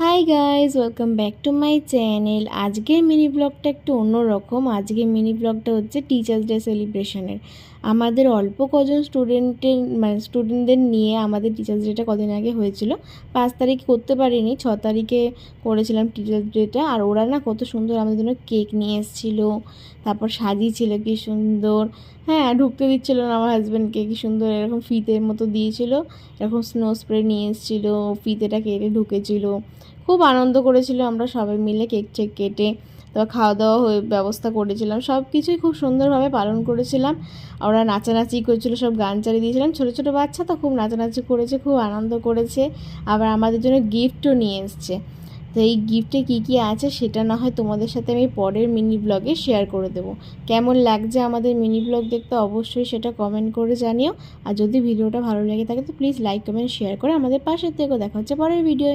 Hi guys, welcome back to my channel. আজকের mini ব্লগটা একটু অন্যরকম। আজকের মিনি ব্লগটা হচ্ছে টিচার্স ডে সেলিব্রেশনের। আমাদের অল্প কজন স্টুডেন্টদের নিয়ে আমাদের টিচার্স ডেটা কদিন আগে হয়েছিল। 5 তারিখ করতে পারিনি, 6 তারিখে করেছিলাম টিচার্স ডেটা। আর ওরা না কত সুন্দর আমাদের জন্য কেক নিয়ে এসেছিলো, তারপর সাজিয়েছিল কি সুন্দর। হ্যাঁ, ঢুকতে দিচ্ছিল না আমার হাজব্যান্ডকে, কি সুন্দর এরকম ফিতের মতো দিয়েছিল, এরকম স্নো স্প্রে নিয়ে এসেছিলো, ফিতেটা কেটে ঢুকেছিল। খুব আনন্দ করেছিল আমরা সবাই মিলে, কেক টেক কেটে তারপর খাওয়া দাওয়া ব্যবস্থা করেছিলাম, সব কিছুই খুব সুন্দরভাবে পালন করেছিলাম। ওরা নাচানাচি করেছিল, সব গান চালিয়ে দিয়েছিলাম। ছোটো ছোটো বাচ্চা তো খুব নাচানাচি করেছে, খুব আনন্দ করেছে। আবার আমাদের জন্য গিফটও নিয়ে এসছে। তো এই গিফটে কী কী আছে সেটা না হয় তোমাদের সাথে আমি পরের মিনি ব্লগে শেয়ার করে দেবো। কেমন লাগছে আমাদের মিনি ব্লগ দেখতে অবশ্যই সেটা কমেন্ট করে জানিও। আর যদি ভিডিওটা ভালো লেগে থাকে তো প্লিজ লাইক কমেন্ট শেয়ার করে আমাদের পাশে থেকো। দেখা হচ্ছে পরের ভিডিও।